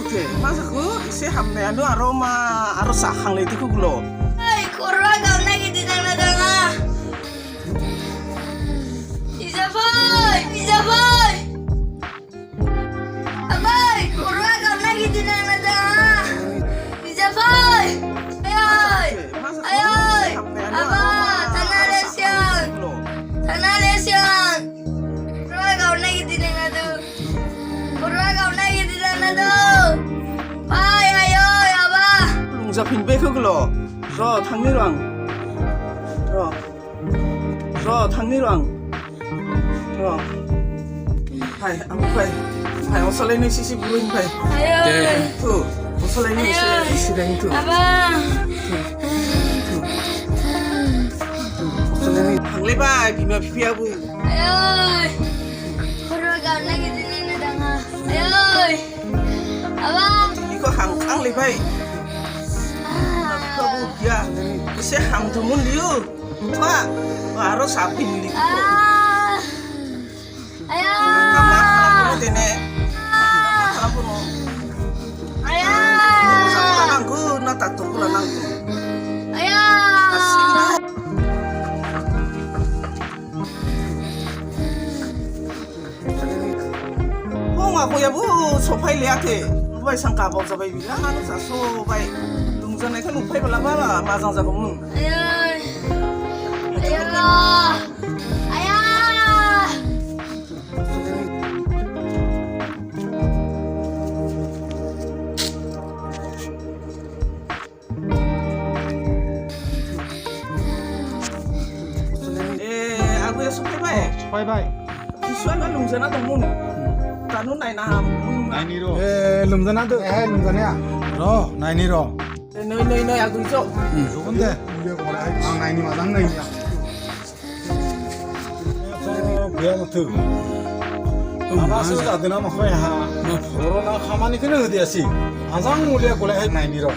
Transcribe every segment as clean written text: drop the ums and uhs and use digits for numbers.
Oke, masa ku isi hamne anu aroma arosa hang leti ku gulo. Ay, kurwa kau na gitu na danga. Isaboy, Isaboy. Abay, kurwa kau na gitu na danga. Isaboy. Ay, ay, aba, tanalesyan, tanalesyan. Kurwa kau na gitu na do. Kurwa kau na gitu na do. Ay, ayo, aba. Lungsa pinbe ku gulo. 저 탕리랑 저 탕리랑 저 하이 아무파이 하이 어설레니 시시 부르인 파이 Ayo. 투 어설레니 시시랭 투 Abang. 어설레니 항레바이 비며 피피하고 Ayo. Kurwa kau na gitu na danga. Ayo. Abang. 이거 항레바이 kabu ya isi hang tumun liu tua baru sapin liu Ah. Ayo. kamu tene kamu Ayo. nangku nata tunggu nangku Ayo. Kung ako ya bu sopai lihat bai sangka bau sopai bilang anu sa sopai lungsan itu lupai balaba mazang zakumun Ayo. Ayo. Ayo. aku ya sopai bai Bye bye. isuan kan lungsan itu mun tanu nai naham Nainiro. Lumzana do. Lumzana. Ro, nainiro. noi aku itu Jokonde. Ang naini mazang naini. So, biar tu. Apa sih tak ada nama kau ya? Corona khamani kena hati asi. Azang mulia kolej nainiro.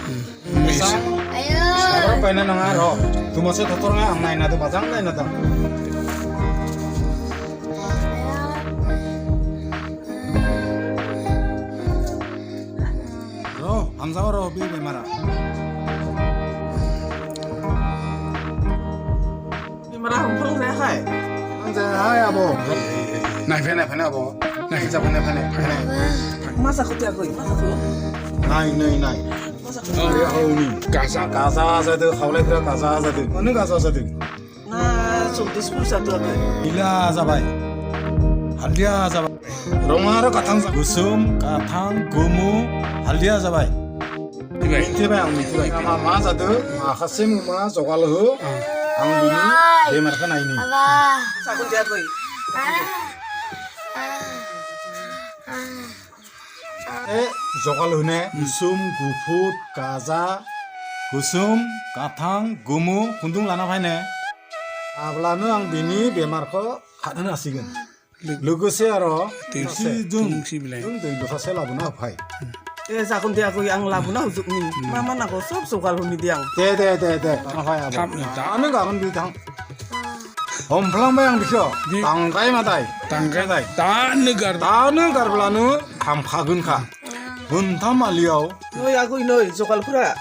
Misal, Ayo. sekarang pengen nengar ro. Tu masih tatornya ang naina tu mazang naina tu. Ro, hamzah ro bi bemara. di mana humpung saya hai Hamzah hai abo. Naik pene abo. Naik jap pene. masa aku tiap masa aku Nai. masa Ayo hauni. Kasa satu, haulai kira kasa satu. Mana kasa satu? nah so diskusi satu aku Ila zabai. Haldia zabai. Rongara katang gusum, katang gumu, haldia zabai. Minti bai ang minti bai. Ma satu, ma khasim ma sokal hu. Ang bini, dia mereka naini. Abang. masa aku tiap Sokal hu ne, gusum, gufut, kaza, gusum, katang, gumu, kundung lana bai ne. Ablanu ang bini bemar ko hadana asigen. Luguse aro, si dung dung luka sela buna pai. sakun tiap yang labuna huzuk ni mama nak kosop sokal huni tiang De. Tanah pai abo. Anu gak akan bitang. Om pelang bayang bisyo. Tangkai matai. Tangkai. Tanu gar belanu hampagun ka. Buntam aliau. noi aku noi sokal pura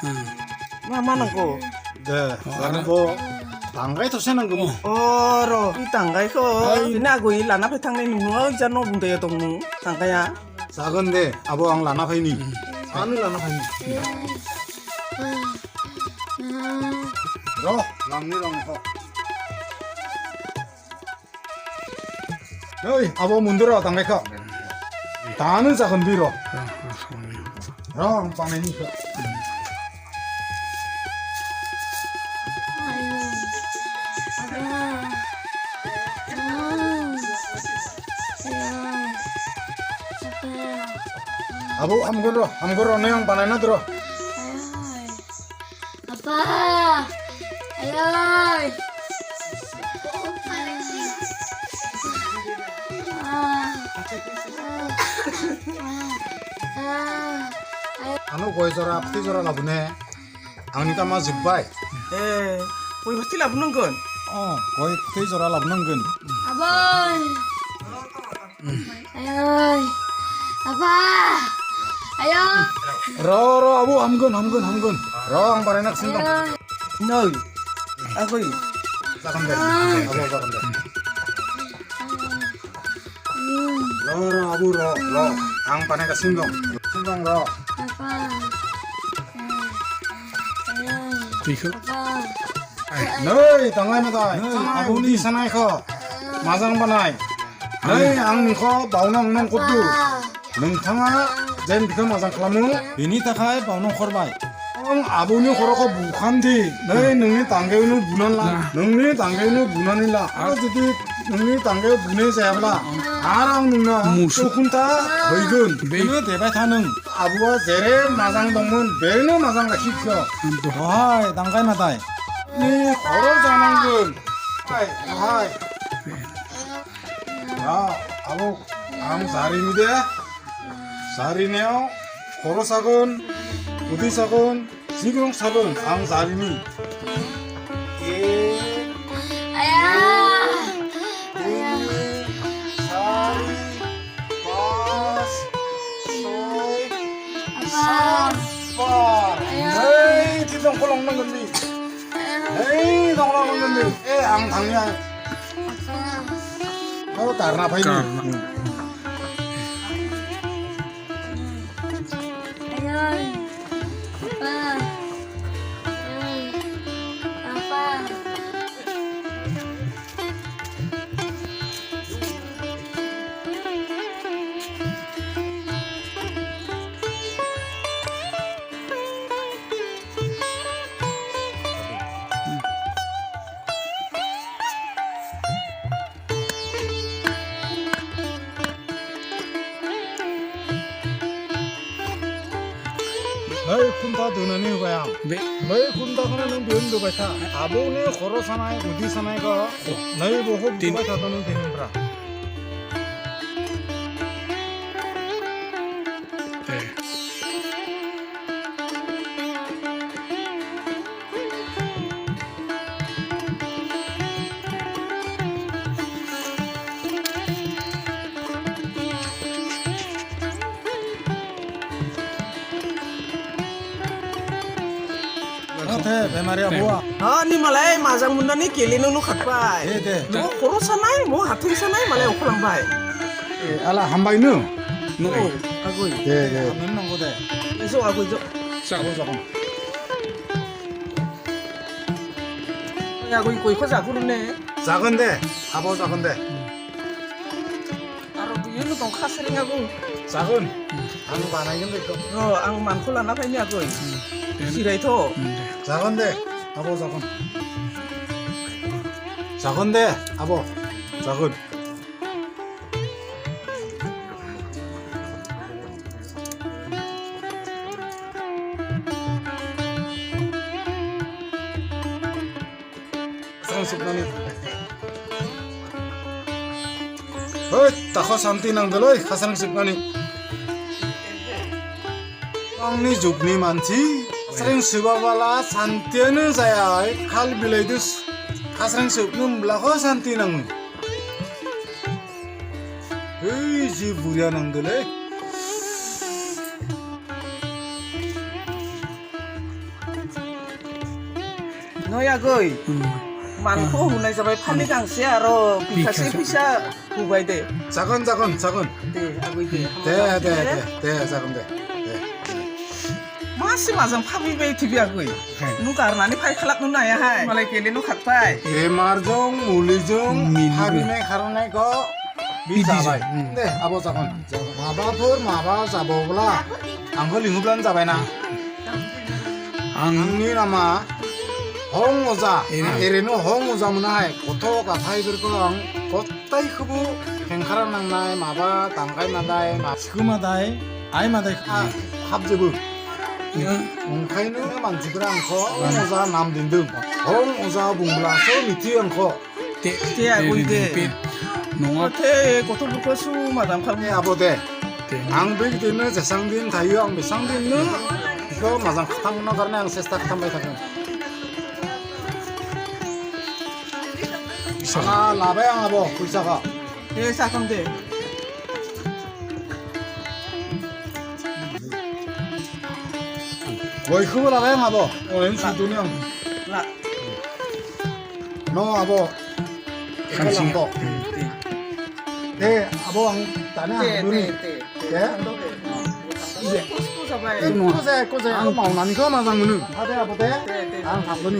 mama nak ko De. Garbo. Tangkai tu senang gumu. oro i tanggai ko ini aku i lana petang ni nunggu jano bunte ya tongmu tangkai ya Sagun de. Abo ang lana pai ni. Anu lana pai ni. Roh, lamni rong ko. Noi, abo mundur tangkai ka. Tanu sagun biro. Roh, panai ni ka. Abu amgoro neang panana dro. Apa? Ayo. Anu koi jora pti jora labune. Angni kama jibbai. koi pasti lah bunung kon Oh, koi pti jora labnanggun. Abang. Ayo. Apa? Ayo. 러 아부 함근 러 앙바네 낙 신동 Nơi. Agoy. 자간데 아부 자간데 러 아부 러 앙바네 낙 신동 러 Papa. 너희 당나이마다 아부니 사나이커 마장 바나이 너희 앙니커 바우낭농 꽃두 능탕아 젠 비커 마장 클라무 비니 타카이 바우농 코르바이 아부니 코로코 부칸디 너희 능니 당게우누 부난라 능니 당게우누 부난일라 아주디 능니 당게 부네 자야블라 아랑 능나 무수쿤타 베이근 베이근 대바타능 아부와 제레 마장 동문 베르네 마장 가시켜 와이 당가이마다이 니 걸어 자는군 하이 야 아부 앙 사리미데 사리네요 걸어 사건 어디 사건 지금 사건 앙 사리미 Ayah. 사리 바스 소이 Papa. 파 에이 뒤동 콜롱 넘는디 에이 동랑 넘는디 에앙 당냐 너 다르나 파이니 Ayah. Papa. Papa. 너희 쿤다 드느니 거야 너희 쿤다 그는 변도 바타 아보네 걸어 사나이 어디 사나이가 너희 보고 누가 다더니 되는 거라 배 말이야 뭐야 Ni malay mazang munda ni kili nung khatpai. 네. Mo koro sanai mo hathai sanai malay okulang bai. 알아 한 바이는 Oh, agoy. 네 몇명 거대 Iso agoy jo. 잠깐 Agoy koi khoja kurune. 작은데 아보 작은데 Aro yun tong khasring agoy. 작은 안 바나이는 거 Ang man khola na phai ni agoy. Sirai tho. 작은데 아보 작은데 아보 작은 상습나니 어이 타코 산티 낭들어이 가상습나니 왕니 죽니 많지 sering subawala santiana saya kal bilaidus kasrang subnum belako santi nang hei ji buria nang dole Noi agoy. Man ko hunai jabai phali gangse aro pikase pisa hubai de. 작은 De agoy de. 대 작은 대 Masih mazang phabi bai tibi agoy. Nu karnani phai khalak nu na ya hai. Malay kili nu khatpai. 에마르종 물리종 하비네 카로네 거 비자바이 네 아버 작은 마바포 마바 자보블라 안걸 링블란 자바이나 angni nama hong oza ereno hong oza munai koto ka thaiber ko ang kotai khubu khengkhara nangnai maba tangkai madai masikumadai ai madai habjebu ongkhaino manjibra angko hong oza nam dindung hong oza bungbla so miti angko Te agoy de. Nonga te koto buko su madam khal. abode ang beg dinne jasangdin thayu ang besangdin no iko mazang khatang no karne ang sesta khatam bai thakun sana labe ang abo pulsa Te sakam de. bойखौबो लाबाय आं आब' अरेन्ज सुदुनि आं ला न' आब' लांद' दे आब' आं दानो हागोन दे दे खस्थ' जाबाय खौजाय आं मावनानैखौ मोजां मोनो दे आब' दे आं थांगोन